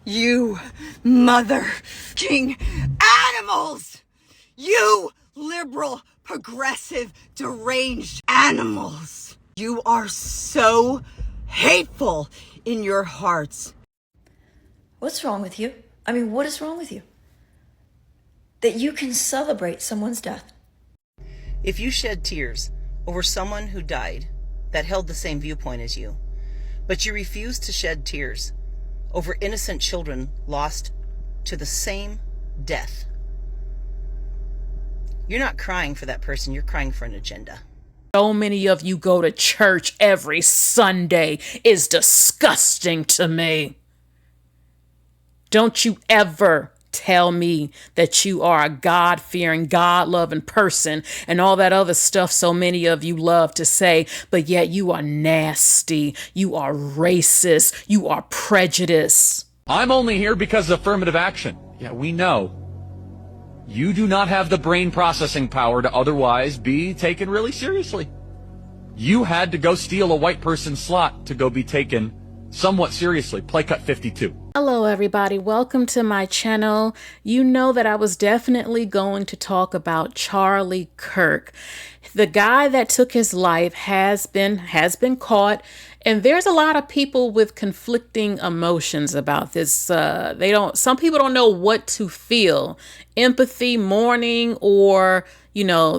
You mother-king animals! You liberal, progressive, deranged animals! You are so hateful in your hearts. What's wrong with you? I mean, what is wrong with you? That you can celebrate someone's death. If you shed tears over someone who died that held the same viewpoint as you, but you refuse to shed tears over innocent children lost to the same death, you're not crying for that person, you're crying for an agenda. So many of you go to church every Sunday is disgusting to me. Don't you ever tell me that you are a God-fearing, God-loving person and all that other stuff so many of you love to say, but yet you are nasty, you are racist, you are prejudiced. I'm only here because of affirmative action. Yeah, we know. You do not have the brain processing power to otherwise be taken really seriously. You had to go steal a white person's slot to go be taken somewhat seriously. Play cut 52. Hello everybody, welcome to my channel. You know that I was definitely going to talk about Charlie Kirk. The guy that took his life has been caught, and there's a lot of people with conflicting emotions about this. Some people don't know what to feel. Empathy, mourning, or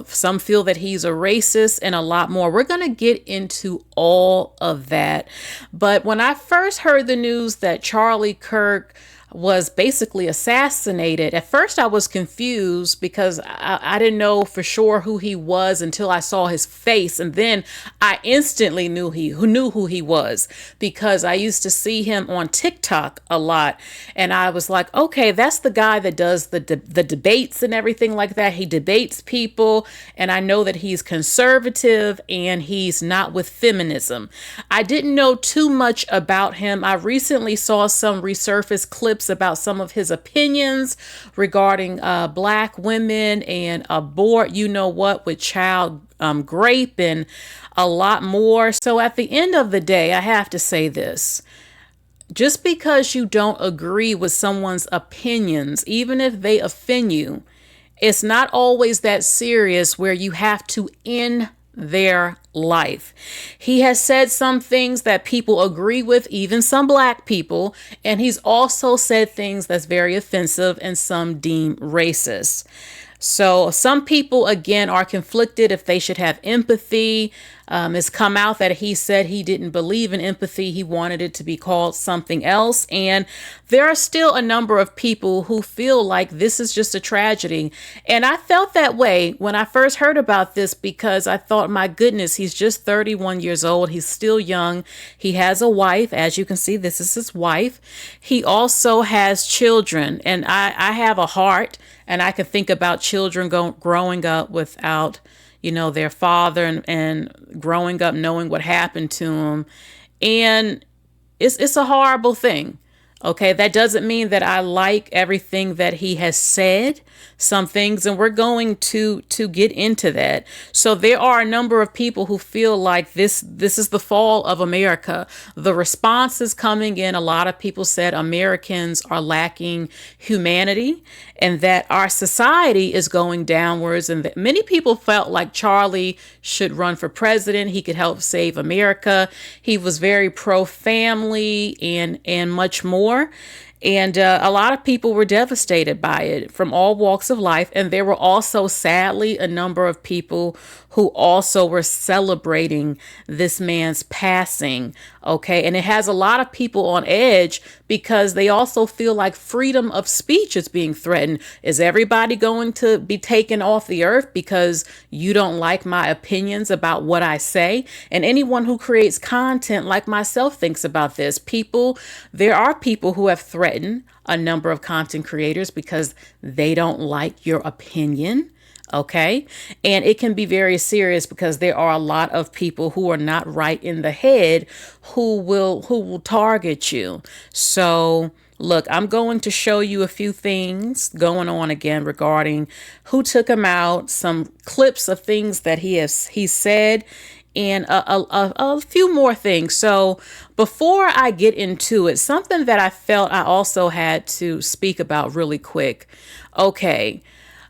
some feel that he's a racist, and a lot more. We're going to get into all of that. But when I first heard the news that Charlie Kirk was basically assassinated, at first I was confused because I didn't know for sure who he was until I saw his face, and then I instantly knew who he was because I used to see him on TikTok a lot, and I was like, okay, that's the guy that does the debates and everything like that. He debates people, and I know that he's conservative and he's not with feminism. I didn't know too much about him. I recently saw some resurfaced clips about some of his opinions regarding black women and with child rape and a lot more. So at the end of the day, I have to say this. Just because you don't agree with someone's opinions, even if they offend you, it's not always that serious where you have to end their life. He has said some things that people agree with, even some black people, and he's also said things that's very offensive and some deem racist. So some people, again, are conflicted if they should have empathy. It's come out that he said he didn't believe in empathy. He wanted it to be called something else. And there are still a number of people who feel like this is just a tragedy. And I felt that way when I first heard about this because I thought, my goodness, he's just 31 years old. He's still young. He has a wife. As you can see, this is his wife. He also has children. And I have a heart, and I can think about children growing up without their father and growing up knowing what happened to them. And it's a horrible thing. Okay, that doesn't mean that I like everything that he has said, some things, and we're going to get into that. So there are a number of people who feel like this is the fall of America. The response is coming in. A lot of people said Americans are lacking humanity and that our society is going downwards, and that many people felt like Charlie should run for president. He could help save America. He was very pro-family and much more. And a lot of people were devastated by it from all walks of life. And there were also, sadly, a number of people who also were celebrating this man's passing. Okay. And it has a lot of people on edge because they also feel like freedom of speech is being threatened. Is everybody going to be taken off the earth because you don't like my opinions about what I say? And anyone who creates content like myself thinks about this. There are people who have threatened a number of content creators because they don't like your opinion. Okay. And it can be very serious because there are a lot of people who are not right in the head who will target you. So look, I'm going to show you a few things going on again regarding who took him out, some clips of things that he said, and a few more things. So before I get into it, something that I felt I also had to speak about really quick. Okay.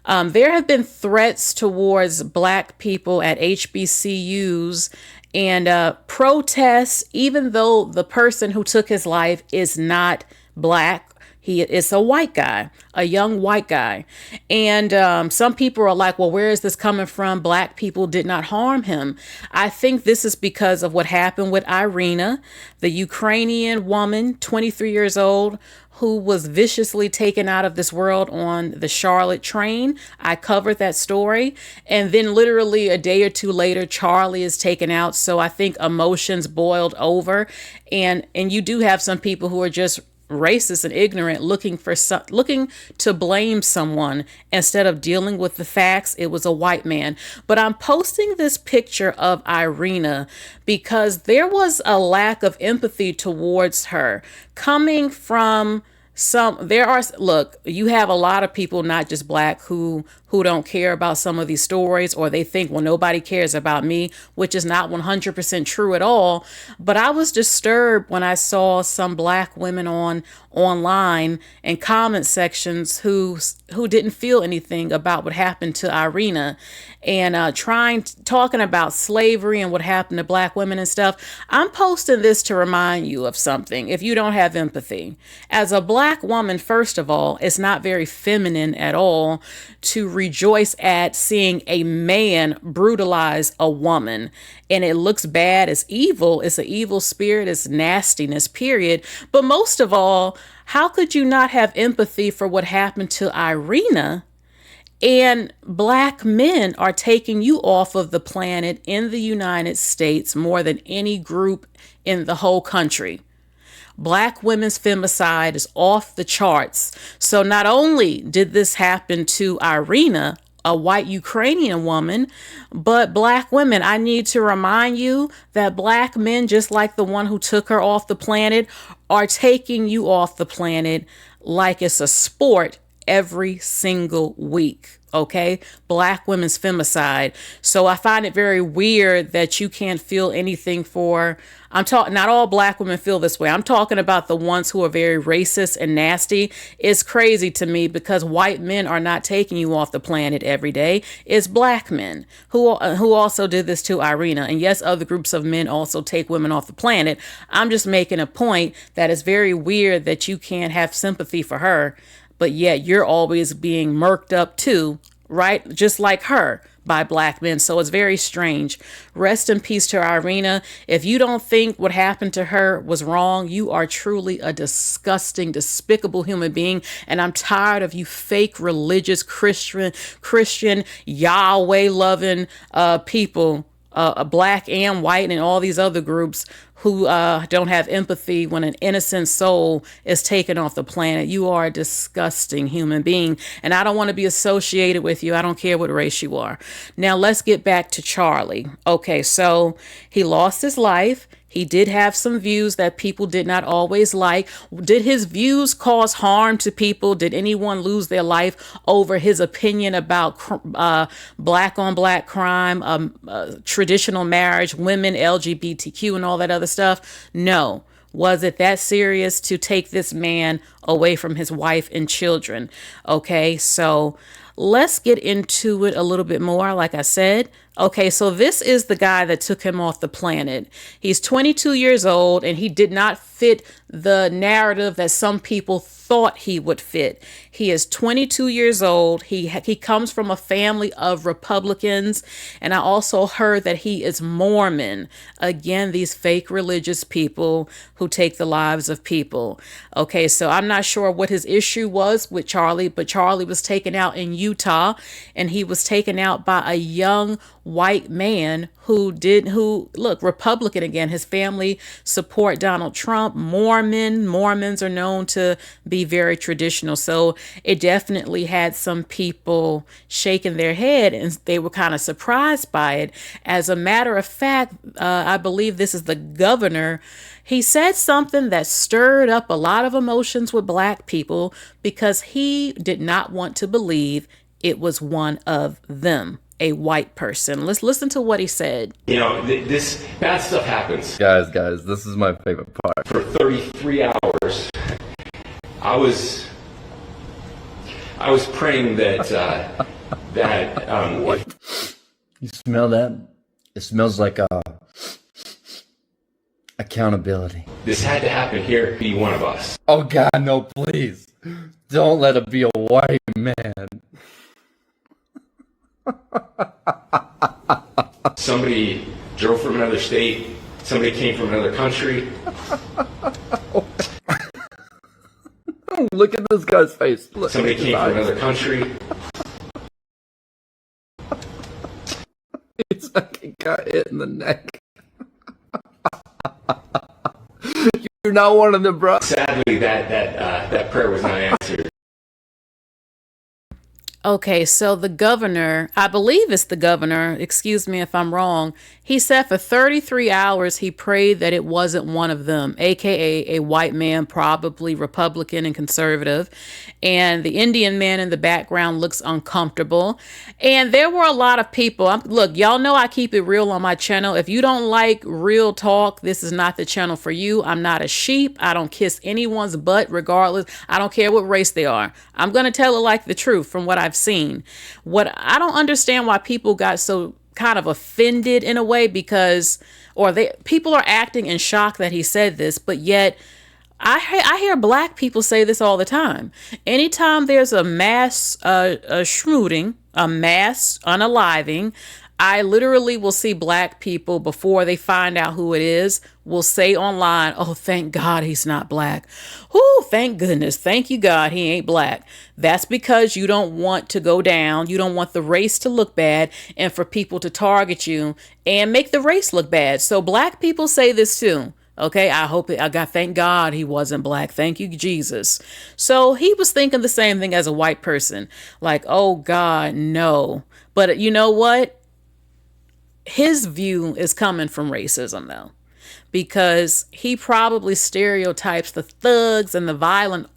There have been threats towards Black people at HBCUs and protests, even though the person who took his life is not Black. He is a white guy, a young white guy. And some people are like, well, where is this coming from? Black people did not harm him. I think this is because of what happened with Ireina, the Ukrainian woman, 23 years old, who was viciously taken out of this world on the Charlotte train. I covered that story. And then literally a day or two later, Charlie is taken out. So I think emotions boiled over. And you do have some people who are just racist and ignorant, looking to blame someone instead of dealing with the facts. It was a white man. But I'm posting this picture of Ireina because there was a lack of empathy towards her coming from look, you have a lot of people, not just Black, who don't care about some of these stories, or they think, well, nobody cares about me, which is not 100% true at all. But I was disturbed when I saw some Black women online and comment sections who didn't feel anything about what happened to Ireina, and talking about slavery and what happened to Black women and stuff. I'm posting this to remind you of something. If you don't have empathy as a Black woman, first of all, it's not very feminine at all to rejoice at seeing a man brutalize a woman. And it looks bad, it's evil, it's an evil spirit, it's nastiness, period. But most of all, how could you not have empathy for what happened to Ireina? And Black men are taking you off of the planet in the United States more than any group in the whole country. Black women's femicide is off the charts. So not only did this happen to Ireina, a white Ukrainian woman, but Black women, I need to remind you that Black men, just like the one who took her off the planet, are taking you off the planet like it's a sport every single week. Okay, Black women's femicide. So I find it very weird that you can't feel anything for. I'm talking, not all Black women feel this way. I'm talking about the ones who are very racist and nasty. It's crazy to me because white men are not taking you off the planet every day. It's Black men who also did this to Ireina. And yes, other groups of men also take women off the planet. I'm just making a point that it's very weird that you can't have sympathy for her, but yet you're always being murked up too, right? Just like her, by Black men. So it's very strange. Rest in peace to Ireina. If you don't think what happened to her was wrong, you are truly a disgusting, despicable human being. And I'm tired of you fake religious Christian Yahweh loving people, Black and white and all these other groups who don't have empathy when an innocent soul is taken off the planet. You are a disgusting human being, and I don't want to be associated with you. I don't care what race you are. Now, let's get back to Charlie. Okay, so he lost his life. He did have some views that people did not always like. Did his views cause harm to people? Did anyone lose their life over his opinion about Black on Black crime, traditional marriage, women, LGBTQ, and all that other stuff? No. Was it that serious to take this man away from his wife and children? Okay, so let's get into it a little bit more. Like I said, okay, so this is the guy that took him off the planet. He's 22 years old, and he did not fit the narrative that some people thought he would fit. He is 22 years old. He comes from a family of Republicans, and I also heard that he is Mormon. Again, these fake religious people who take the lives of people. Okay, so I'm not sure what his issue was with Charlie, but Charlie was taken out in Utah, and he was taken out by a young white man who look, Republican again. His family support Donald Trump. Mormons are known to be very traditional. So it definitely had some people shaking their head, and they were kind of surprised by it. As a matter of fact, I believe this is the governor. He said something that stirred up a lot of emotions with Black people because he did not want to believe it was one of them. a white person. Let's listen to what he said. You know, this bad stuff happens. Guys, this is my favorite part. For 33 hours, I was praying that What? You smell that? It smells like accountability. this had to happen here, be one of us. Oh God, no, please. Don't let it be a white man. Somebody drove from another state. Somebody came from another country. Look at this guy's face. Look, Somebody at his came from eyes. another country. It's like he got hit in the neck. You're not one of them, bro. Sadly, that prayer was not answered. Okay, so the governor, I believe it's the governor, excuse me if I'm wrong, he said for 33 hours he prayed that it wasn't one of them, aka a white man, probably Republican and conservative, and the Indian man in the background looks uncomfortable. And there were a lot of people, look, y'all know I keep it real on my channel. If you don't like real talk, this is not the channel for you. I'm not a sheep. I don't kiss anyone's butt regardless. I don't care what race they are. I'm going to tell it like the truth from what I've seen. What I don't understand why people got so kind of offended in a way, because people are acting in shock that he said this, but yet I hear black people say this all the time. Anytime there's a mass shooting, a mass unaliving, I literally will see black people before they find out who it is will say online, oh, thank God he's not black. Oh, thank goodness. Thank you, God, he ain't black. That's because you don't want to go down. You don't want the race to look bad and for people to target you and make the race look bad. So black people say this too. Okay, thank God he wasn't black. Thank you, Jesus. So he was thinking the same thing as a white person. Like, oh God, no. But you know what? His view is coming from racism though, because he probably stereotypes the thugs and the violent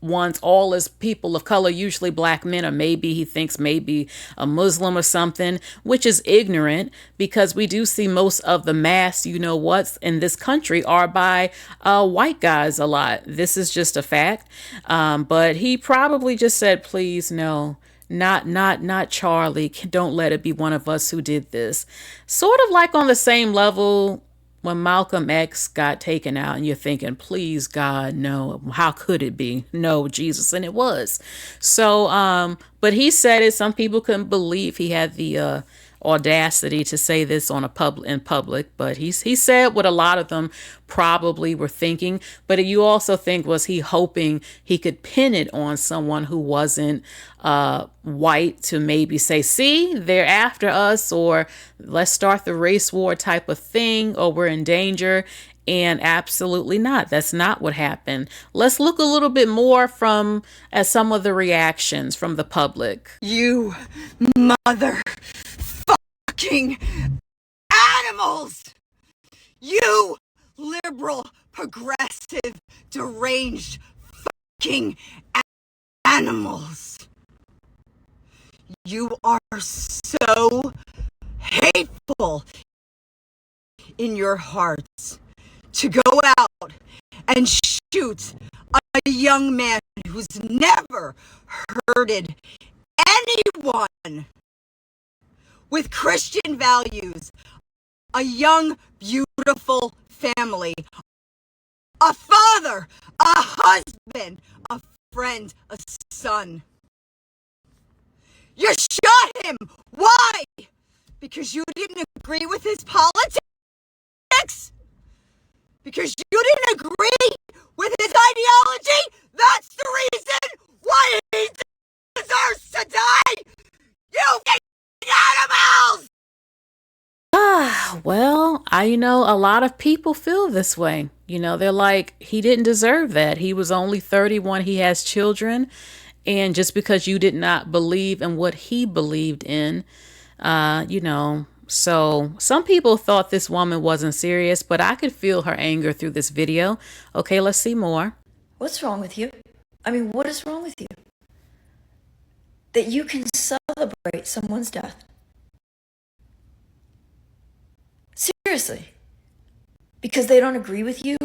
ones all as people of color, usually black men, or maybe he thinks maybe a Muslim or something, which is ignorant because we do see most of the mass, you know what's in this country are by white guys a lot. This is just a fact. But he probably just said, please, no. Not Charlie. Don't let it be one of us who did this. Sort of like on the same level when Malcolm X got taken out and you're thinking, please, God, no, how could it be? No, Jesus. And it was. So, but he said it. Some people couldn't believe he had the audacity to say this in public, but he said what a lot of them probably were thinking. But you also think, was he hoping he could pin it on someone who wasn't white to maybe say, see, they're after us, or let's start the race war type of thing, or we're in danger? And absolutely not. That's not what happened. Let's look a little bit more at some of the reactions from the public. You mother fucking animals! You liberal, progressive, deranged fucking animals! You are so hateful in your hearts to go out and shoot a young man who's never hurted anyone, with Christian values, a young, beautiful family, a father, a husband, a friend, a son. You shot him. Why? Because you didn't agree with his politics? Because you didn't agree with his ideology? That's the reason why he deserves to die? You animals! Well, a lot of people feel this way. They're like, he didn't deserve that. He was only 31. He has children. And just because you did not believe in what he believed in, so some people thought this woman wasn't serious, but I could feel her anger through this video. Okay, let's see more. What's wrong with you? I mean, what is wrong with you? That you can celebrate someone's death. Seriously. Because they don't agree with you,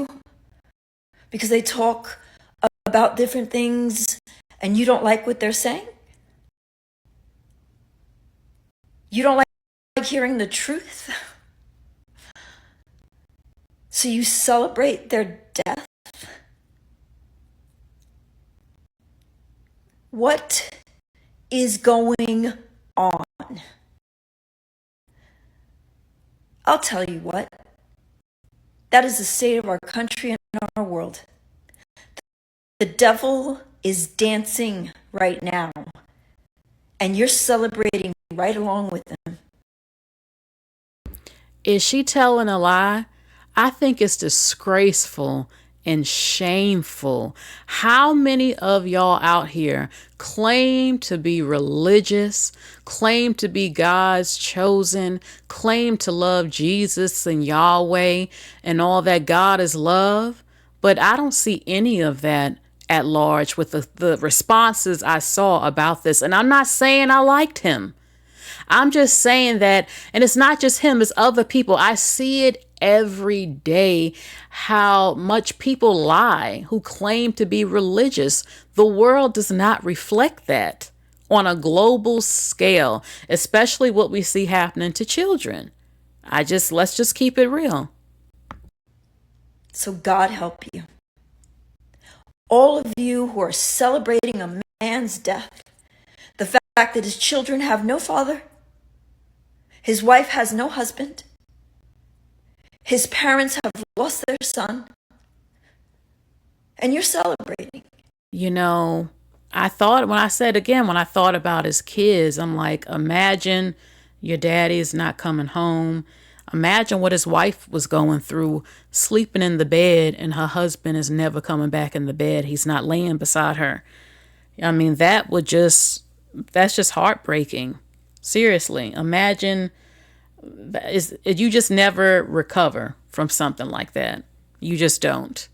because they talk about different things and you don't like what they're saying. You don't like hearing the truth. So you celebrate their death. What is going on? I'll tell you what. That is the state of our country and our world. The devil is dancing right now, and you're celebrating right along with him. Is she telling a lie? I think it's disgraceful and shameful. How many of y'all out here claim to be religious, claim to be God's chosen, claim to love Jesus and Yahweh and all that God is love? But I don't see any of that at large with the responses I saw about this. And I'm not saying I liked him. I'm just saying that, and it's not just him, it's other people. I see it every day, how much people lie who claim to be religious. The world does not reflect that on a global scale, especially what we see happening to children. Let's just keep it real. So God help you. All of you who are celebrating a man's death, the fact that his children have no father, his wife has no husband, his parents have lost their son, and you're celebrating. You know, I thought about his kids, I'm like, imagine your daddy's not coming home. Imagine what his wife was going through, sleeping in the bed, and her husband is never coming back in the bed. He's not laying beside her. I mean, that's just heartbreaking. Seriously, imagine you just never recover from something like that. You just don't.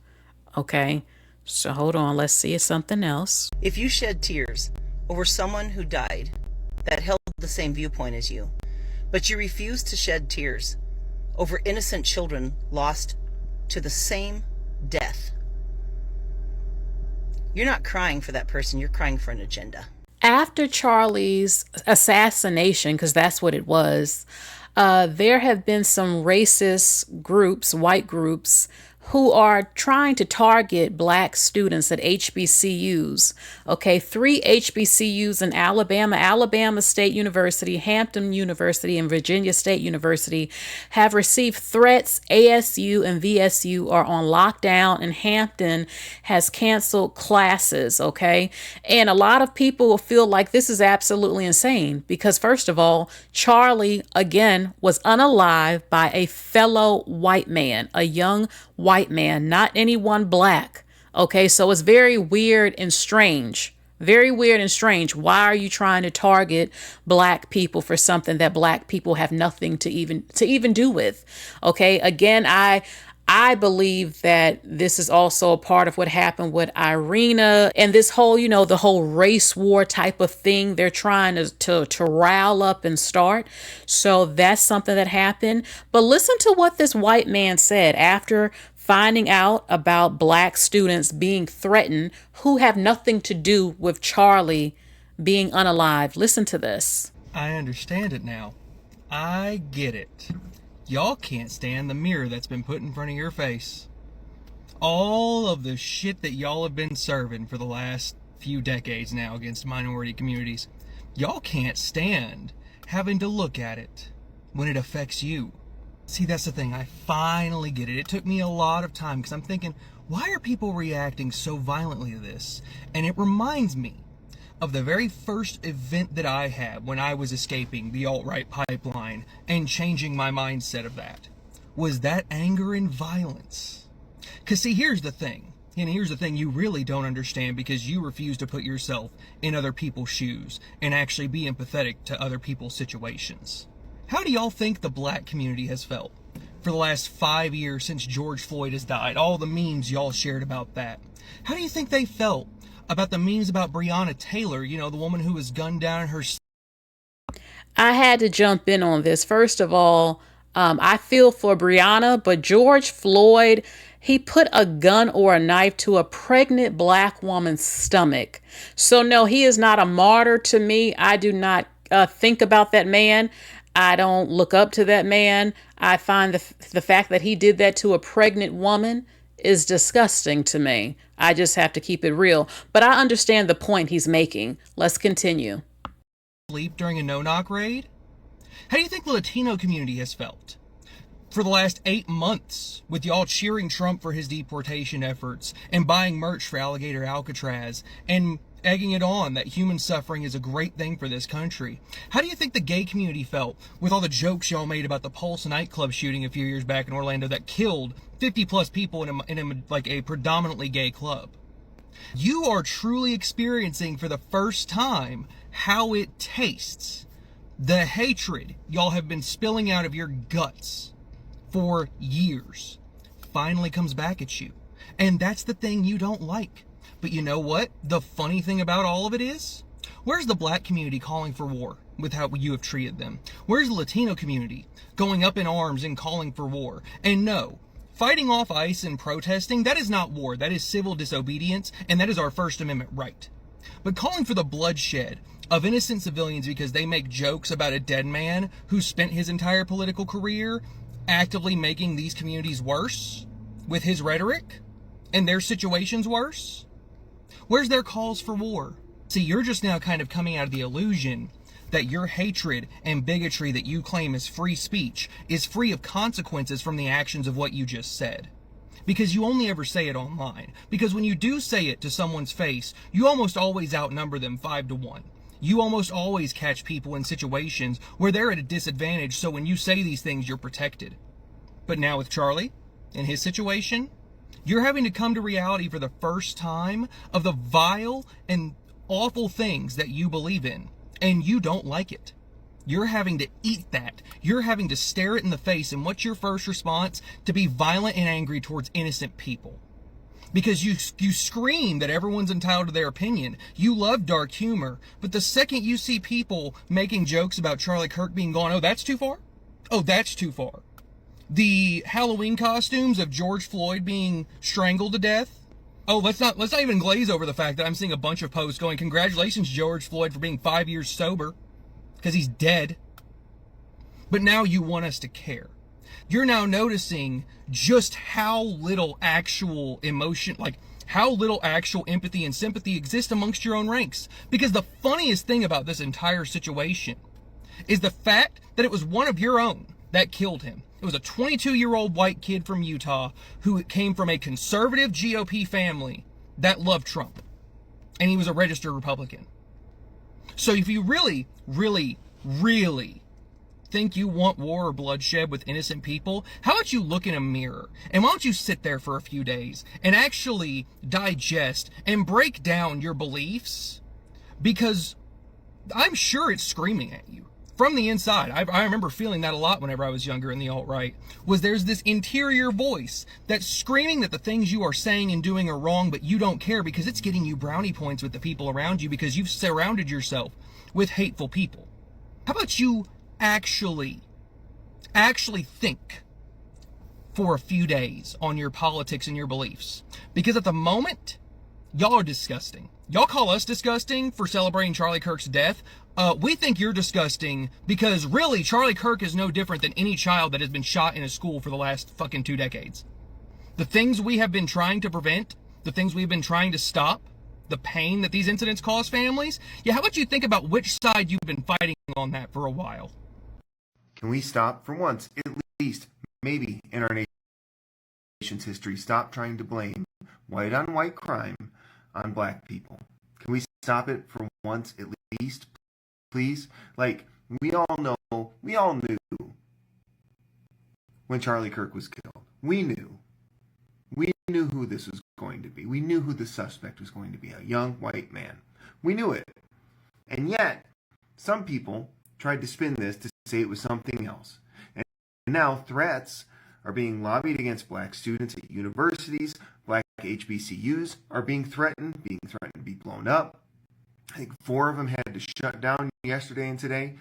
Okay? So hold on, let's see, it's something else. If you shed tears over someone who died that held the same viewpoint as you, but you refuse to shed tears over innocent children lost to the same death, you're not crying for that person, you're crying for an agenda. After Charlie's assassination, because that's what it was, there have been some racist groups, white groups, who are trying to target black students at HBCUs. Okay, 3 HBCUs in Alabama, Alabama State University, Hampton University, and Virginia State University have received threats. ASU and VSU are on lockdown, and Hampton has canceled classes, okay? And a lot of people feel like this is absolutely insane because, first of all, Charlie, again, was unalived by a fellow white man, a young white man, not anyone black. Okay, so it's very weird and strange. Very weird and strange. Why are you trying to target black people for something that black people have nothing to even do with? Okay, again, I believe that this is also a part of what happened with Ireina and this whole, the whole race war type of thing they're trying to rile up and start. So that's something that happened. But listen to what this white man said after finding out about black students being threatened who have nothing to do with Charlie being unalived. Listen to this. I understand it now. I get it. Y'all can't stand the mirror that's been put in front of your face. All of the shit that y'all have been serving for the last few decades now against minority communities. Y'all can't stand having to look at it when it affects you. See, that's the thing. I finally get it. It took me a lot of time because I'm thinking, why are people reacting so violently to this? And it reminds me of the very first event that I had when I was escaping the alt-right pipeline and changing my mindset of that. Was that anger and violence? Because see, here's the thing. And here's the thing you really don't understand because you refuse to put yourself in other people's shoes and actually be empathetic to other people's situations. How do y'all think the black community has felt for the last 5 years since George Floyd has died? All the memes y'all shared about that. How do you think they felt about the memes about Breonna Taylor, the woman who was gunned down in her... I had to jump in on this. First of all, I feel for Breonna, but George Floyd, he put a gun or a knife to a pregnant black woman's stomach. So, no, he is not a martyr to me. I do not think about that man. I don't look up to that man. I find the fact that he did that to a pregnant woman is disgusting to me. I just have to keep it real. But I understand the point he's making. Let's continue. Sleep during a no-knock raid? How do you think the Latino community has felt for the last 8 months with y'all cheering Trump for his deportation efforts and buying merch for Alligator Alcatraz and egging it on that human suffering is a great thing for this country? How do you think the gay community felt with all the jokes y'all made about the Pulse nightclub shooting a few years back in Orlando that killed 50 plus people in a predominantly gay club? You are truly experiencing for the first time how it tastes. The hatred y'all have been spilling out of your guts for years finally comes back at you. And that's the thing you don't like. But you know what? The funny thing about all of it is, where's the black community calling for war with how you have treated them? Where's the Latino community going up in arms and calling for war? And no, fighting off ICE and protesting, that is not war. That is civil disobedience, and that is our First Amendment right. But calling for the bloodshed of innocent civilians because they make jokes about a dead man who spent his entire political career actively making these communities worse with his rhetoric and their situations worse? Where's their calls for war? See, you're just now kind of coming out of the illusion that your hatred and bigotry that you claim is free speech is free of consequences from the actions of what you just said. Because you only ever say it online. Because when you do say it to someone's face, you almost always outnumber them 5-1. You almost always catch people in situations where they're at a disadvantage, so when you say these things, you're protected. But now with Charlie, in his situation, you're having to come to reality for the first time of the vile and awful things that you believe in, and you don't like it. You're having to eat that. You're having to stare it in the face, and what's your first response? To be violent and angry towards innocent people. Because you scream that everyone's entitled to their opinion. You love dark humor. But the second you see people making jokes about Charlie Kirk being gone, oh, that's too far? Oh, that's too far. The Halloween costumes of George Floyd being strangled to death. Oh, let's not even glaze over the fact that I'm seeing a bunch of posts going, congratulations, George Floyd, for being 5 years sober. Because he's dead. But now you want us to care. You're now noticing just how little actual emotion, like how little actual empathy and sympathy exist amongst your own ranks. Because the funniest thing about this entire situation is the fact that it was one of your own that killed him. It was a 22-year-old white kid from Utah who came from a conservative GOP family that loved Trump. And he was a registered Republican. So if you really, really, really think you want war or bloodshed with innocent people, how about you look in a mirror and why don't you sit there for a few days and actually digest and break down your beliefs? Because I'm sure it's screaming at you from the inside. I remember feeling that a lot whenever I was younger in the alt-right, was there's this interior voice that's screaming that the things you are saying and doing are wrong, but you don't care because it's getting you brownie points with the people around you because you've surrounded yourself with hateful people. How about you actually think for a few days on your politics and your beliefs? Because at the moment, y'all are disgusting. Y'all call us disgusting for celebrating Charlie Kirk's death. We think you're disgusting because really Charlie Kirk is no different than any child that has been shot in a school for the last fucking 2 decades. The things we have been trying to prevent, the things we've been trying to stop, the pain that these incidents cause families, yeah, how about you think about which side you've been fighting on that for a while? Can we stop for once, at least, maybe in our nation's history, stop trying to blame white on white crime on black people? Can we stop it for once, at least, please? Like, we all knew when Charlie Kirk was killed. We knew who this was going to be. We knew who the suspect was going to be, a young white man. We knew it. And yet, some people tried to spin this to say it was something else. And now threats are being lobbied against black students at universities. Black HBCUs are being threatened to be blown up. I think 4 of them had to shut down yesterday and today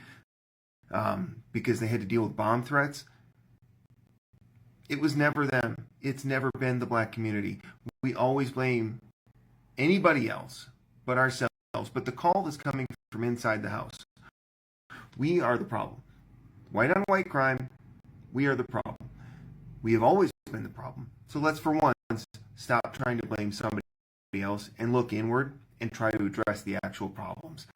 because they had to deal with bomb threats. It was never them. It's never been the black community. We always blame anybody else but ourselves. But the call is coming from inside the house. We are the problem. White on white crime, we are the problem. We have always been the problem. So let's for once stop trying to blame somebody else and look inward and try to address the actual problems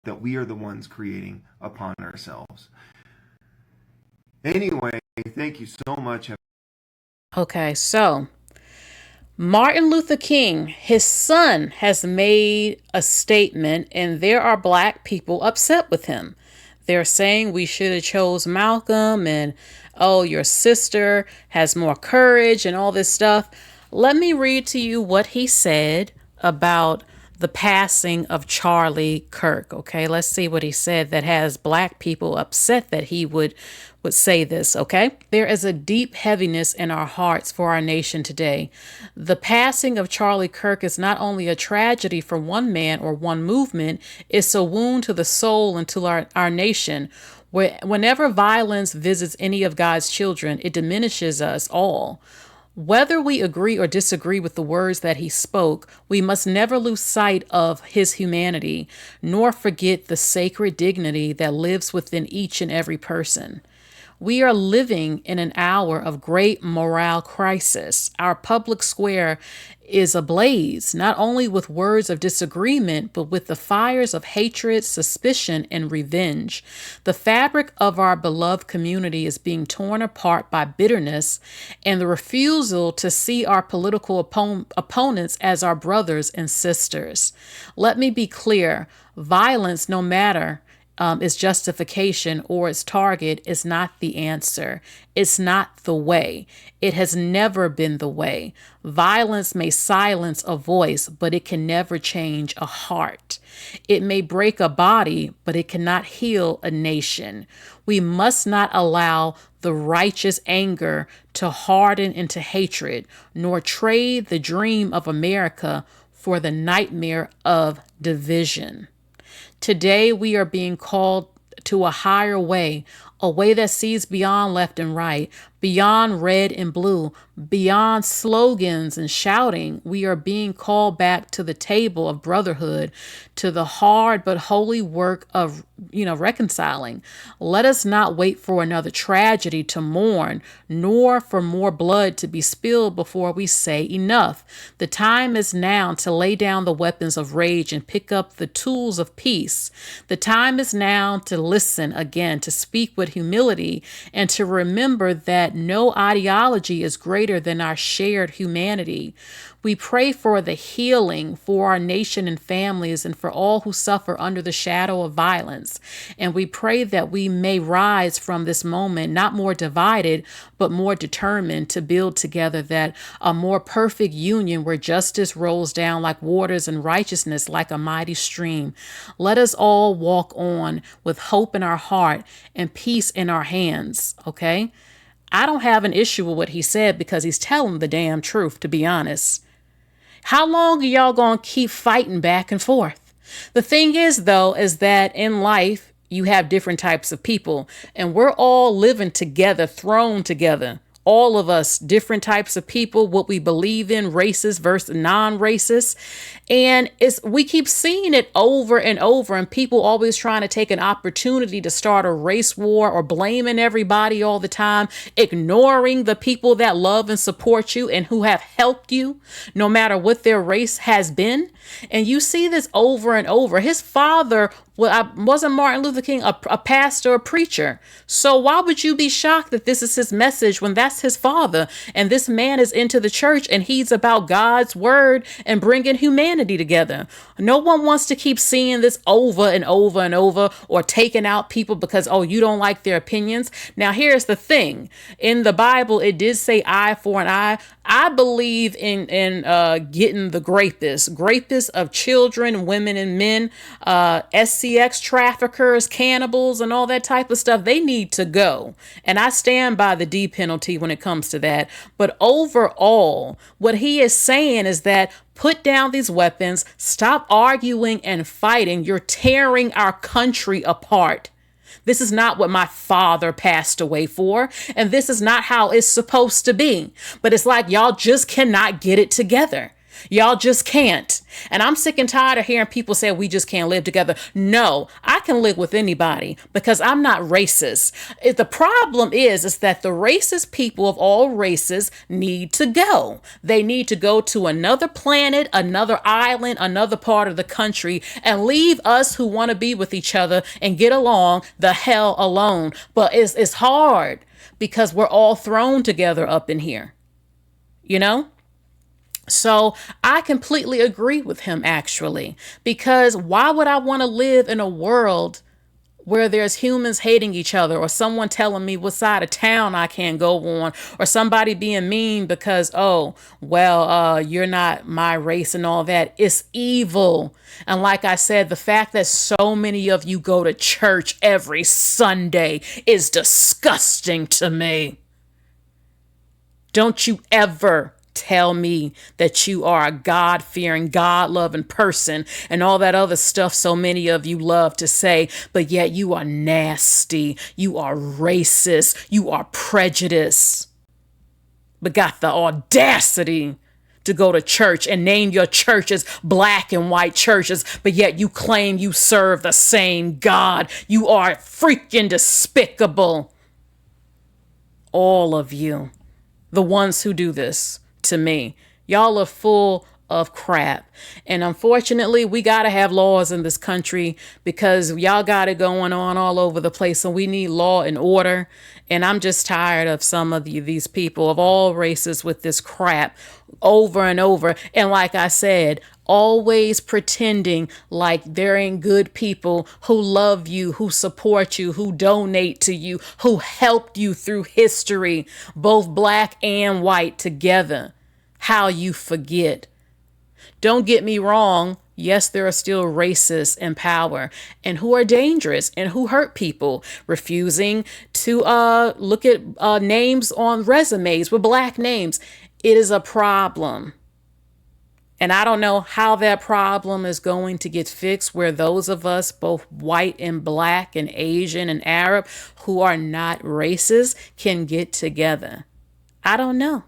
that we are the ones creating upon ourselves. Anyway, thank you so much. Okay, so Martin Luther King, his son, has made a statement, and there are black people upset with him. They're saying we should have chose Malcolm, and oh, your sister has more courage and all this stuff. Let me read to you what he said about the passing of Charlie Kirk. Okay, let's see what he said that has black people upset that he would say this. Okay, there is a deep heaviness in our hearts for our nation today. The passing of Charlie Kirk is not only a tragedy for one man or one movement, it's a wound to the soul and to our nation. Whenever violence visits any of God's children, it diminishes us all. Whether we agree or disagree with the words that he spoke, we must never lose sight of his humanity, nor forget the sacred dignity that lives within each and every person. We are living in an hour of great moral crisis. Our public square is ablaze, not only with words of disagreement, but with the fires of hatred, suspicion, and revenge. The fabric of our beloved community is being torn apart by bitterness and the refusal to see our political opponents as our brothers and sisters. Let me be clear, violence, no matter its justification or its target, is not the answer. It's not the way. It has never been the way. Violence may silence a voice, but it can never change a heart. It may break a body, but it cannot heal a nation. We must not allow the righteous anger to harden into hatred, nor trade the dream of America for the nightmare of division. Today, we are being called to a higher way, a way that sees beyond left and right, beyond red and blue, beyond slogans and shouting. We are being called back to the table of brotherhood, to the hard but holy work of, reconciling. Let us not wait for another tragedy to mourn, nor for more blood to be spilled before we say enough. The time is now to lay down the weapons of rage and pick up the tools of peace. The time is now to listen again, to speak with humility, and to remember that no ideology is greater than our shared humanity. We pray for the healing for our nation and families and for all who suffer under the shadow of violence. And we pray that we may rise from this moment, not more divided, but more determined to build together that a more perfect union where justice rolls down like waters and righteousness like a mighty stream. Let us all walk on with hope in our heart and peace in our hands, okay? I don't have an issue with what he said because he's telling the damn truth, to be honest. How long are y'all going to keep fighting back and forth? The thing is, though, is that in life, you have different types of people, and we're all living together, thrown together. All of us, different types of people, what we believe in, racist versus non-racist. And we keep seeing it over and over, and people always trying to take an opportunity to start a race war or blaming everybody all the time, ignoring the people that love and support you and who have helped you, no matter what their race has been. And you see this over and over. His father wasn't Martin Luther King a pastor, a preacher. So why would you be shocked that this is his message when that's his father? And this man is into the church and he's about God's word and bringing humanity together. No one wants to keep seeing this over and over and over, or taking out people because, oh, you don't like their opinions. Now, here's the thing. In the Bible, it did say eye for an eye. I believe in getting the grapists of children, women, and men, SCX traffickers, cannibals, and all that type of stuff. They need to go. And I stand by the D penalty when it comes to that. But overall, what he is saying is that put down these weapons, stop arguing and fighting. You're tearing our country apart. This is not what my father passed away for. And this is not how it's supposed to be. But it's like y'all just cannot get it together. Y'all just can't. And I'm sick and tired of hearing people say we just can't live together. No, I can live with anybody because I'm not racist. The problem is that the racist people of all races need to go. They need to go to another planet, another island, another part of the country, and leave us who want to be with each other and get along the hell alone. But it's hard because we're all thrown together up in here, you know? So I completely agree with him, actually, because why would I want to live in a world where there's humans hating each other, or someone telling me what side of town I can't go on, or somebody being mean because, oh, well, you're not my race and all that? It's evil. And like I said, the fact that so many of you go to church every Sunday is disgusting to me. Don't you ever tell me that you are a God-fearing, God-loving person and all that other stuff so many of you love to say, but yet you are nasty, you are racist, you are prejudiced, but got the audacity to go to church and name your churches black and white churches, but yet you claim you serve the same God. You are freaking despicable. All of you, the ones who do this to me, y'all are full of crap. And unfortunately, we got to have laws in this country because y'all got it going on all over the place. So we need law and order. And I'm just tired of some of these people of all races with this crap over and over. And like I said, always pretending like there ain't good people who love you, who support you, who donate to you, who helped you through history, both black and white together. How you forget. Don't get me wrong. Yes, there are still racists in power and who are dangerous and who hurt people, refusing to look at names on resumes with black names. It is a problem. And I don't know how that problem is going to get fixed where those of us, both white and black and Asian and Arab, who are not racist can get together. I don't know.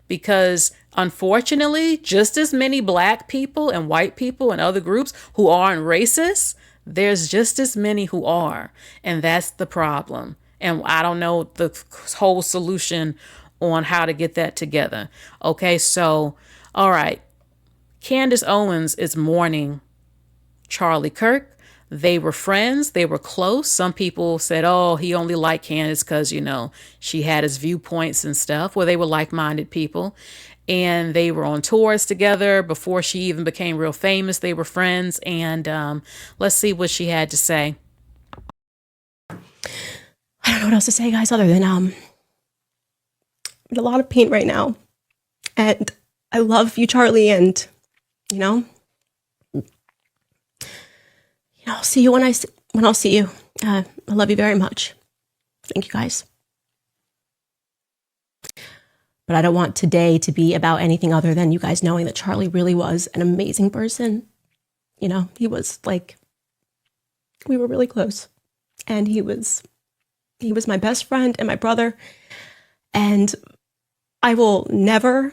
Because unfortunately, just as many black people and white people and other groups who aren't racist, there's just as many who are. And that's the problem. And I don't know the whole solution on how to get that together. Okay, so, all right. Candace Owens is mourning Charlie Kirk. They were friends. They were close. Some people said, oh, he only liked Candace because, you know, she had his viewpoints and stuff. Well, they were like-minded people. And they were on tours together before she even became real famous. They were friends. And let's see what she had to say. I don't know what else to say, guys, other than I'm in a lot of pain right now. And I love you, Charlie, and, you know, I'll see you when I'll see you. I love you very much. Thank you, guys. But I don't want today to be about anything other than you guys knowing that Charlie really was an amazing person. You know, he was like, we were really close. And he was my best friend and my brother. And I will never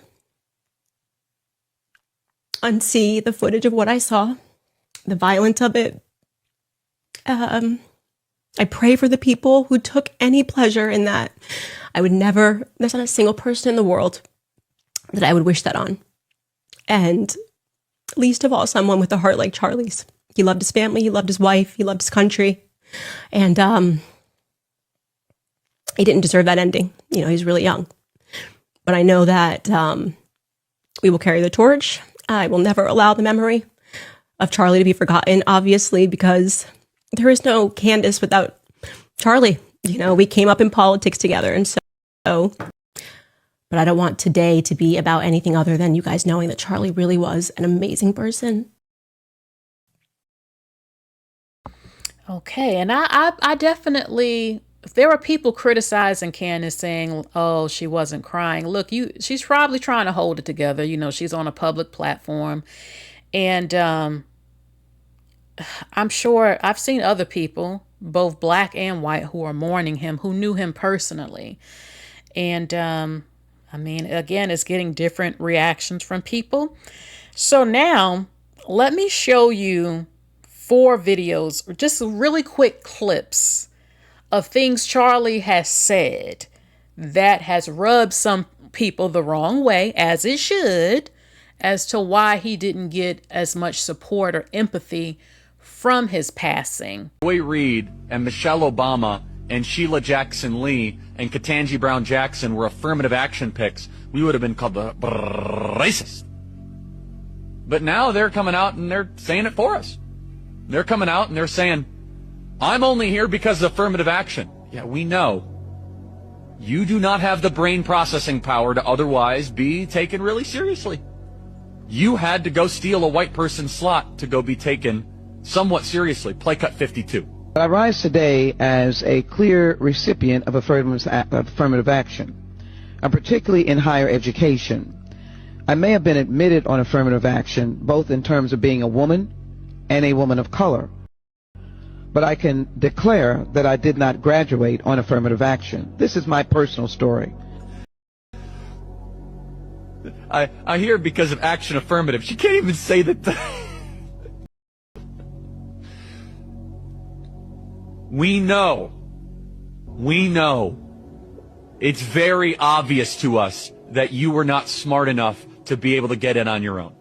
unsee the footage of what I saw, the violence of it. I pray for the people who took any pleasure in that. I would never, there's not a single person in the world that I would wish that on. And least of all, someone with a heart like Charlie's. He loved his family, he loved his wife, he loved his country. And he didn't deserve that ending. You know, he's really young. But I know that we will carry the torch. I will never allow the memory of Charlie to be forgotten, obviously, because there is no Candace without Charlie. You know, we came up in politics together. And so, but I don't want today to be about anything other than you guys knowing that Charlie really was an amazing person. Okay. And I definitely, if there were people criticizing Candace saying, oh, she wasn't crying. Look, she's probably trying to hold it together. You know, she's on a public platform. And I'm sure I've seen other people both black and white, who are mourning him, who knew him personally. And I mean, again, it's getting different reactions from people. So now let me show you 4 videos, just really quick clips of things Charlie has said that has rubbed some people the wrong way, as it should, as to why he didn't get as much support or empathy from his passing. Joy Reid and Michelle Obama and Sheila Jackson Lee and Ketanji Brown Jackson were affirmative action picks, we would have been called the racist. But now they're coming out and they're saying it for us. They're coming out and they're saying, I'm only here because of affirmative action. Yeah, we know. You do not have the brain processing power to otherwise be taken really seriously. You had to go steal a white person's slot to go be taken somewhat seriously. Play cut 52. I rise today as a clear recipient of affirmative action, and particularly in higher education. I may have been admitted on affirmative action, both in terms of being a woman and a woman of color, but I can declare that I did not graduate on affirmative action. This is my personal story. I hear because of action affirmative. She can't even say that. We know. It's very obvious to us that you were not smart enough to be able to get in on your own.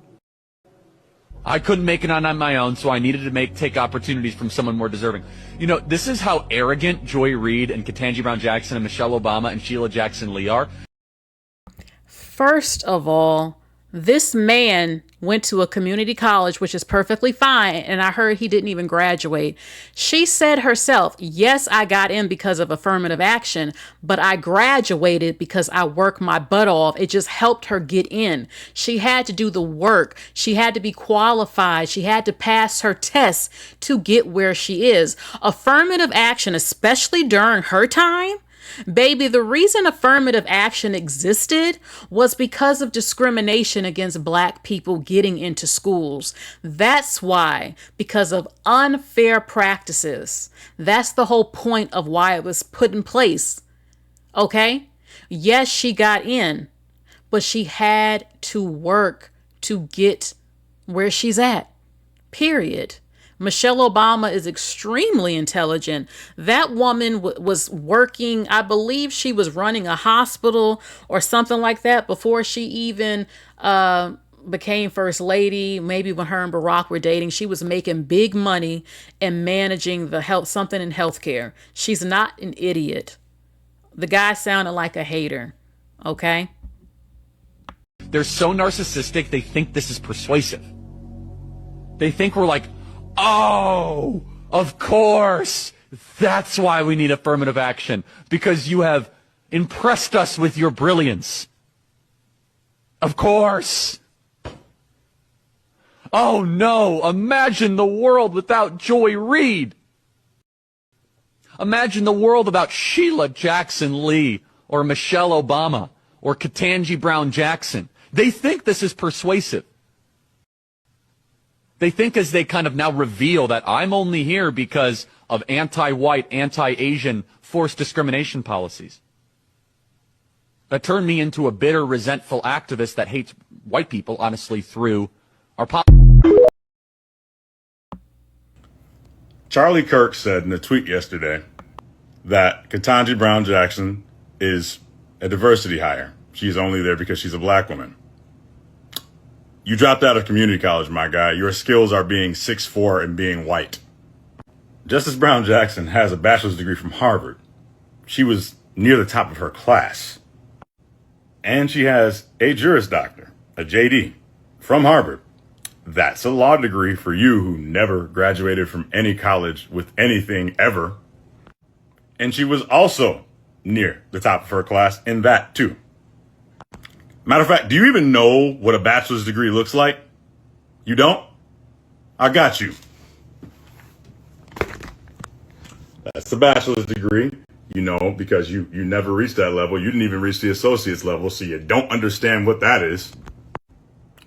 I couldn't make it on my own, so I needed to take opportunities from someone more deserving. You know, this is how arrogant Joy Reid and Ketanji Brown Jackson and Michelle Obama and Sheila Jackson Lee are. First of all, this man went to a community college, which is perfectly fine, and I heard he didn't even graduate. She said herself, yes, I got in because of affirmative action, but I graduated because I worked my butt off. It just helped her get in. She had to do the work. She had to be qualified. She had to pass her tests to get where she is. Affirmative action, especially during her time, baby, the reason affirmative action existed was because of discrimination against black people getting into schools. That's why, because of unfair practices. That's the whole point of why it was put in place. Okay? Yes, she got in, but she had to work to get where she's at. Period. Michelle Obama is extremely intelligent. That woman was working, I believe she was running a hospital or something like that before she even became first lady. Maybe when her and Barack were dating, she was making big money and managing something in healthcare. She's not an idiot. The guy sounded like a hater. Okay? They're so narcissistic, they think this is persuasive. They think we're like, oh, of course. That's why we need affirmative action. Because you have impressed us with your brilliance. Of course. Oh no, imagine the world without Joy Reid. Imagine the world without Sheila Jackson Lee or Michelle Obama or Ketanji Brown Jackson. They think this is persuasive. They think as they kind of now reveal that I'm only here because of anti-white, anti-Asian forced discrimination policies. That turned me into a bitter, resentful activist that hates white people, honestly, through our policies. Charlie Kirk said in a tweet yesterday that Ketanji Brown Jackson is a diversity hire. She's only there because she's a black woman. You dropped out of community college, my guy. Your skills are being 6'4" and being white. Justice Brown Jackson has a bachelor's degree from Harvard. She was near the top of her class. And she has a Juris Doctor, a JD, from Harvard. That's a law degree for you who never graduated from any college with anything ever. And she was also near the top of her class in that too. Matter of fact, do you even know what a bachelor's degree looks like? You don't? I got you. That's the bachelor's degree, you know, because you never reached that level. You didn't even reach the associate's level, so you don't understand what that is.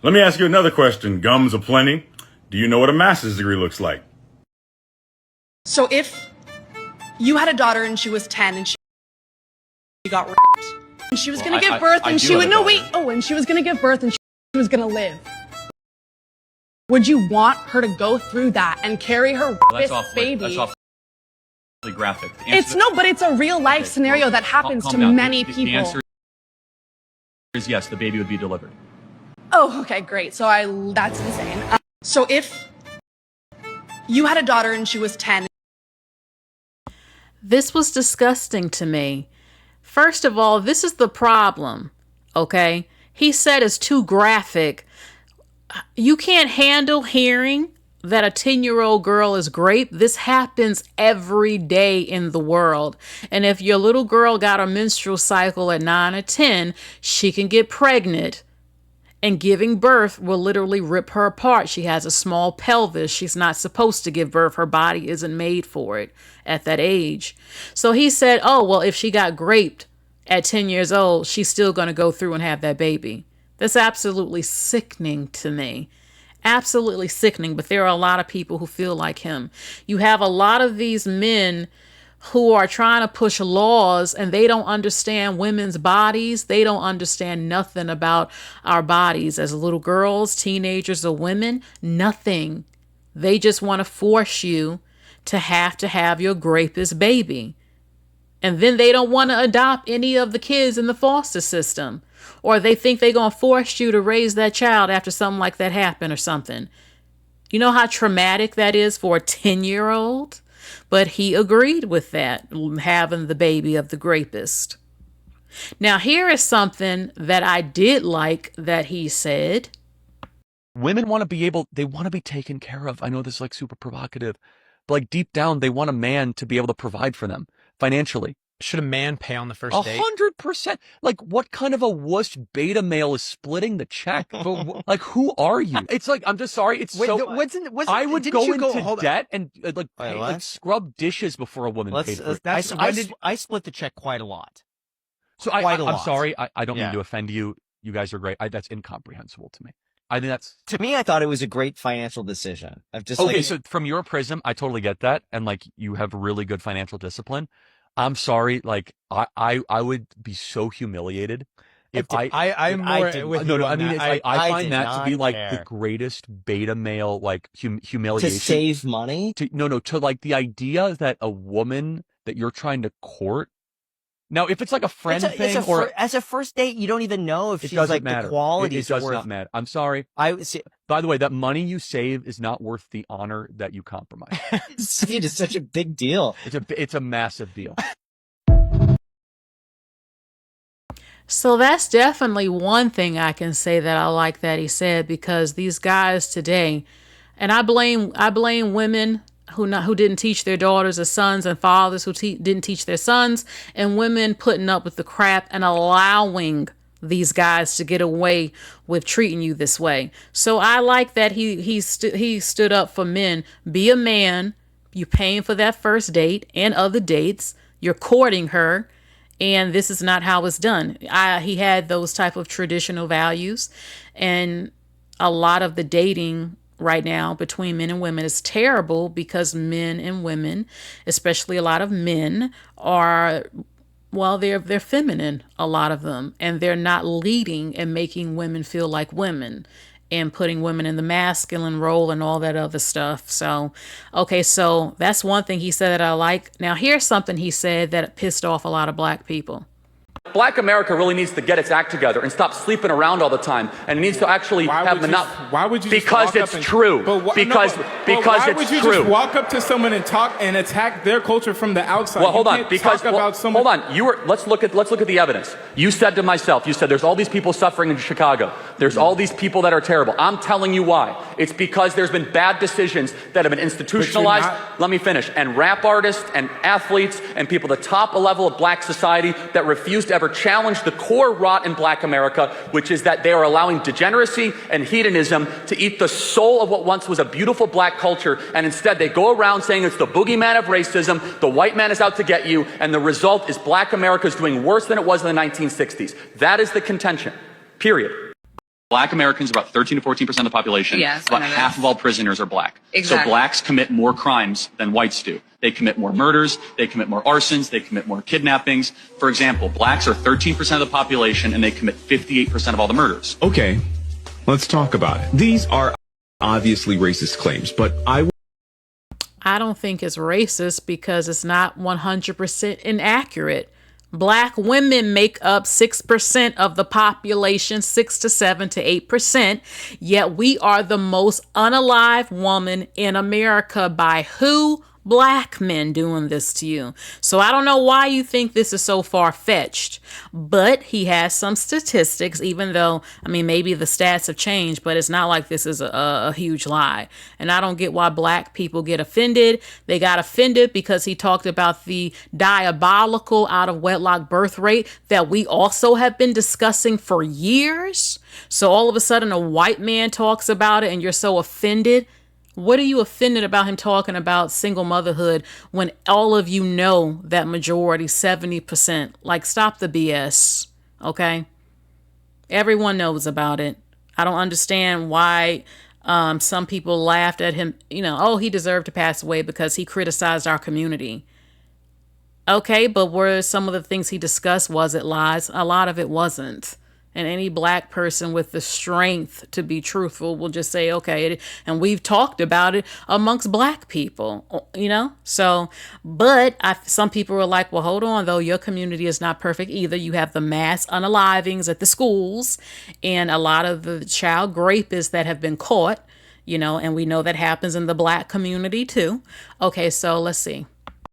Let me ask you another question, gums aplenty. Do you know what a master's degree looks like? So if you had a daughter and she was 10 and she got raped. And she was going to give birth and she would, no, wait. Oh, and she was going to give birth and she was going to live. Would you want her to go through that and carry her baby? That's awfully graphic. It's no, but it's a real life scenario that happens to many people. The answer is yes, the baby would be delivered. Oh, okay, great. So that's insane. So if you had a daughter and she was 10. This was disgusting to me. First of all, this is the problem, okay? He said it's too graphic. You can't handle hearing that a 10-year-old girl is raped. This happens every day in the world. And if your little girl got a menstrual cycle at 9 or 10, she can get pregnant. And giving birth will literally rip her apart. She has a small pelvis. She's not supposed to give birth. Her body isn't made for it at that age. So he said, oh, well, if she got raped at 10 years old, she's still going to go through and have that baby. That's absolutely sickening to me. Absolutely sickening. But there are a lot of people who feel like him. You have a lot of these men who are trying to push laws and they don't understand women's bodies. They don't understand nothing about our bodies as little girls, teenagers, or women. Nothing. They just want to force you to have your rapist baby. And then they don't want to adopt any of the kids in the foster system. Or they think they're going to force you to raise that child after something like that happened or something. You know how traumatic that is for a 10-year-old? But he agreed with that, having the baby of the rapist. Now, here is something that I did like that he said. Women want to be they want to be taken care of. I know this is like super provocative, but like deep down, they want a man to be able to provide for them financially. Should a man pay on the first date? 100%. Like, what kind of a wuss beta male is splitting the check? But, like, who are you? It's like, I'm just sorry. It's I would go into debt and like scrub dishes before a woman paid for it. I split the check quite a lot. So I'm sorry. I don't mean to offend you. You guys are great. That's incomprehensible to me. I think that's... To me, I thought it was a great financial decision. So from your prism, I totally get that. And like, you have really good financial discipline. I'm sorry, like I would be so humiliated if I find that to be like the greatest beta male like humiliation. To save money? To like the idea that a woman that you're trying to court. Now, if it's like a friend thing as a first date, you don't even know if she's like the quality. It does not matter. I'm sorry. By the way, that money you save is not worth the honor that you compromise. It is such a big deal. It's a massive deal. So that's definitely one thing I can say that I like that he said, because these guys today, and I blame women who didn't teach their daughters or sons, and fathers who didn't teach their sons, and women putting up with the crap and allowing these guys to get away with treating you this way. So I like that he stood up for men. Be a man. You're paying for that first date and other dates. You're courting her, and this is not how it's done. He had those type of traditional values, and a lot of the dating right now between men and women is terrible because men and women, especially a lot of men, are, well, they're feminine, a lot of them, and they're not leading and making women feel like women and putting women in the masculine role and all that other stuff. So, okay, so that's one thing he said that I like. Now, here's something he said that pissed off a lot of black people. Black America really needs to get its act together and stop sleeping around all the time, and it needs to actually have Why would you? Because it's true. Because why would you just walk up to someone and talk and attack their culture from the outside? Well, hold on. Hold on. Let's look at the evidence. You said to myself, there's all these people suffering in Chicago. There's all these people that are terrible. I'm telling you why. It's because there's been bad decisions that have been institutionalized. Let me finish. And rap artists and athletes and people at the top level of black society that refuse to ever challenge the core rot in black America, which is that they are allowing degeneracy and hedonism to eat the soul of what once was a beautiful black culture, and instead they go around saying it's the boogeyman of racism, the white man is out to get you, and the result is black America is doing worse than it was in the 1960s. That is the contention. Period. Black Americans are about 13 to 14% of the population. Yes, about half of all prisoners are black. Exactly. So blacks commit more crimes than whites do. They commit more murders, they commit more arsons, they commit more kidnappings. For example, blacks are 13% of the population and they commit 58% of all the murders. Okay, let's talk about it. These are obviously racist claims, but I don't think it's racist because it's not 100% inaccurate. Black women make up 6% of the population, 6 to 7 to 8%, yet we are the most unalive woman in America by who? Black men doing this to you. So I don't know why you think this is so far-fetched, but he has some statistics, even though, I mean, maybe the stats have changed, but it's not like this is a huge lie. And I don't get why black people get offended. They got offended because he talked about the diabolical out-of-wedlock birth rate that we also have been discussing for years. So all of a sudden a white man talks about it and you're so offended. What are you offended about him talking about single motherhood when all of you know that majority, 70%? Like, stop the BS, okay? Everyone knows about it. I don't understand why some people laughed at him. You know, oh, he deserved to pass away because he criticized our community. Okay, but were some of the things he discussed, was it lies? A lot of it wasn't. And any black person with the strength to be truthful will just say, okay, and we've talked about it amongst black people, you know? So, but some people were like, well, hold on, though. Your community is not perfect either. You have the mass unalivings at the schools and a lot of the child rapists that have been caught, you know, and we know that happens in the black community too. Okay, so let's see.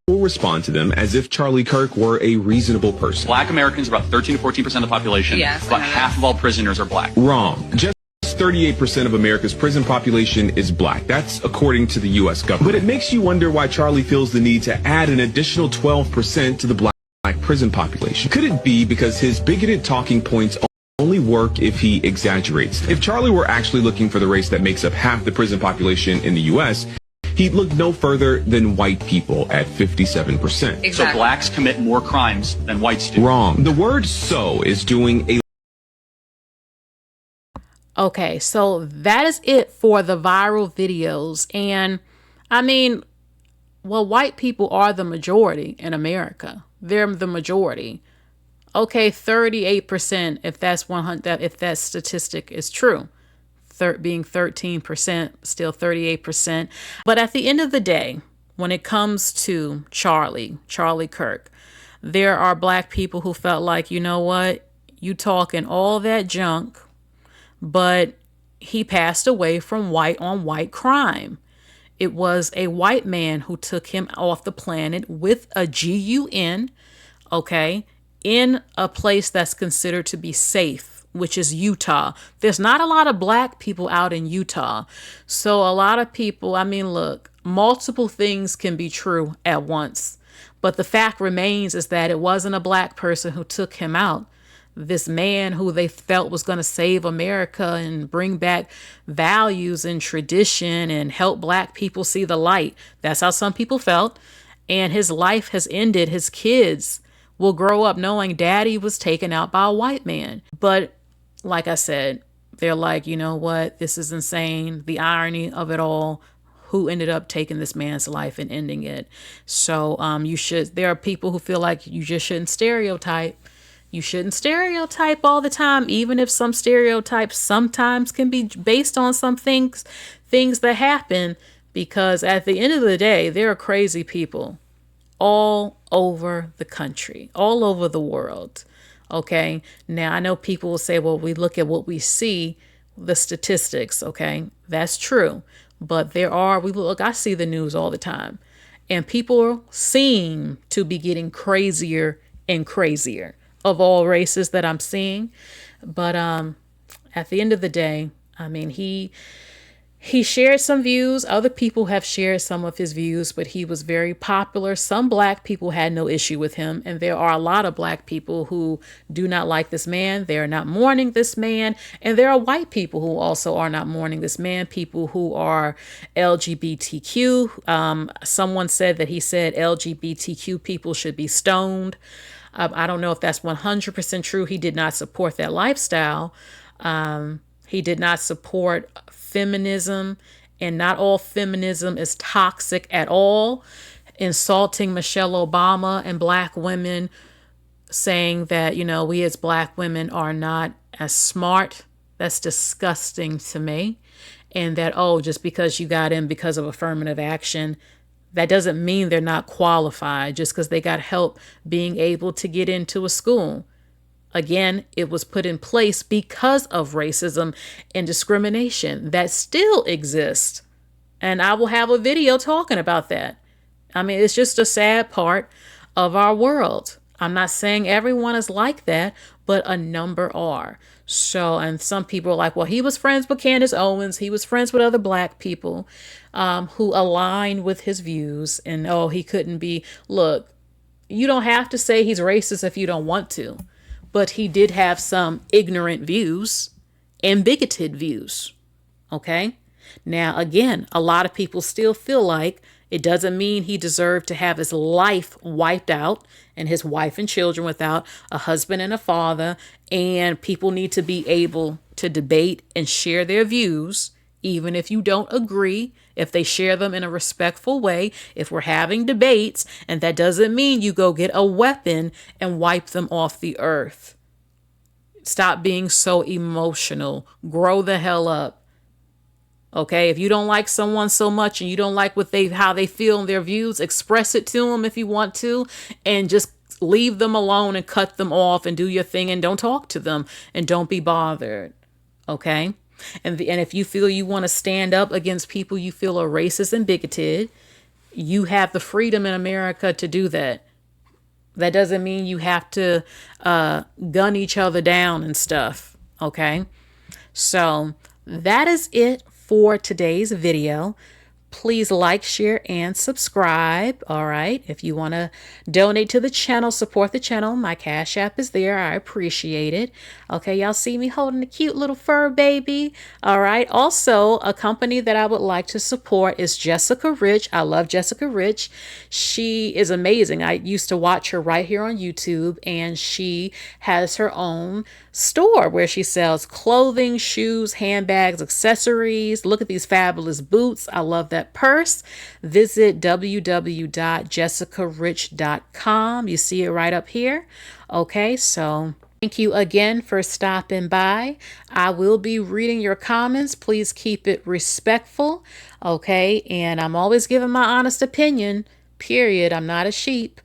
will respond to them as if Charlie Kirk were a reasonable person. Black Americans are about 13 to 14% of the population. Yes, about half of all prisoners are black. Wrong. Just 38% of America's prison population is black. That's according to the U.S. government. But it makes you wonder why Charlie feels the need to add an additional 12% to the black prison population. Could it be because his bigoted talking points only work if he exaggerates? If Charlie were actually looking for the race that makes up half the prison population in the U.S., he'd look no further than white people at 57%. Exactly. So blacks commit more crimes than whites do. Wrong. The word "so" is doing a... Okay, so that is it for the viral videos. And I mean, well, white people are the majority in America. They're the majority. Okay, 38%, if that's 100, if that statistic is true. Being 13%, still 38%. But at the end of the day, when it comes to Charlie Kirk, there are black people who felt like, you know what, you talking all that junk, but he passed away from white on white crime. It was a white man who took him off the planet with a GUN, okay, in a place that's considered to be safe, which is Utah. There's not a lot of black people out in Utah. So a lot of people, I mean, look, multiple things can be true at once. But the fact remains is that it wasn't a black person who took him out. This man who they felt was going to save America and bring back values and tradition and help black people see the light. That's how some people felt. And his life has ended. His kids will grow up knowing daddy was taken out by a white man. But like I said, they're like, you know what? This is insane. The irony of it all. Who ended up taking this man's life and ending it? So there are people who feel like you just shouldn't stereotype. You shouldn't stereotype all the time, even if some stereotypes sometimes can be based on some things that happen, because at the end of the day, there are crazy people all over the country, all over the world. Okay. Now I know people will say, well, we look at what we see, the statistics. Okay. That's true. But I see the news all the time, and people seem to be getting crazier and crazier of all races that I'm seeing. But at the end of the day, I mean, he shared some views. Other people have shared some of his views, but he was very popular. Some black people had no issue with him. And there are a lot of black people who do not like this man. They are not mourning this man. And there are white people who also are not mourning this man, people who are LGBTQ. Someone said that he said LGBTQ people should be stoned. I don't know if that's 100% true. He did not support that lifestyle. He did not support feminism, and not all feminism is toxic at all. Insulting Michelle Obama and black women, saying that, you know, we as black women are not as smart. That's disgusting to me. And that, oh, just because you got in because of affirmative action, that doesn't mean they're not qualified just because they got help being able to get into a school. Again, it was put in place because of racism and discrimination that still exists. And I will have a video talking about that. I mean, it's just a sad part of our world. I'm not saying everyone is like that, but a number are. So, and some people are like, well, he was friends with Candace Owens. He was friends with other black people who aligned with his views. And, oh, he couldn't be. Look, you don't have to say he's racist if you don't want to. But he did have some ignorant views and bigoted views. Okay? Now, again, a lot of people still feel like it doesn't mean he deserved to have his life wiped out and his wife and children without a husband and a father. And people need to be able to debate and share their views, even if you don't agree, if they share them in a respectful way, if we're having debates. And that doesn't mean you go get a weapon and wipe them off the earth. Stop being so emotional. Grow the hell up. Okay, if you don't like someone so much and you don't like how they feel and their views, express it to them if you want to, and just leave them alone and cut them off and do your thing and don't talk to them and don't be bothered. Okay? And if you feel you want to stand up against people you feel are racist and bigoted, you have the freedom in America to do that. That doesn't mean you have to gun each other down and stuff. Okay? So that is it for today's video. Please like, share, and subscribe. All right. If you want to donate to the channel, support the channel, my Cash App is there. I appreciate it. Okay. Y'all see me holding a cute little fur baby. All right. Also, a company that I would like to support is Jessica Rich. I love Jessica Rich. She is amazing. I used to watch her right here on YouTube, and she has her own store where she sells clothing, shoes, handbags, accessories. Look at these fabulous boots. I love that purse. Visit www.jessicarich.com. You see it right up here. Okay, so thank you again for stopping by. I will be reading your comments. Please keep it respectful. Okay, and I'm always giving my honest opinion, period. I'm not a sheep.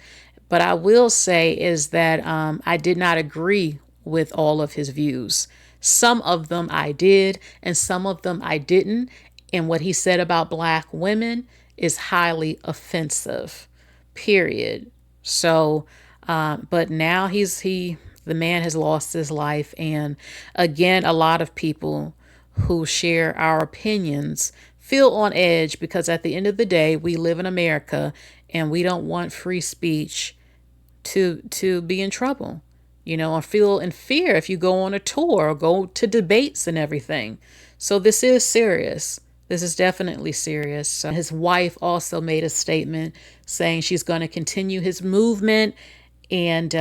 But I will say is that I did not agree with all of his views. Some of them I did, and some of them I didn't. And what he said about black women is highly offensive, period. So, but now the man has lost his life. And again, a lot of people who share our opinions feel on edge because at the end of the day, we live in America and we don't want free speech to be in trouble, you know, or feel in fear if you go on a tour or go to debates and everything. So this is serious. This is definitely serious. His wife also made a statement saying she's going to continue his movement, and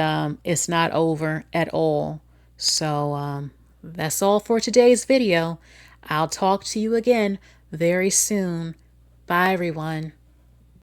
it's not over at all. So that's all for today's video. I'll talk to you again very soon. Bye, everyone.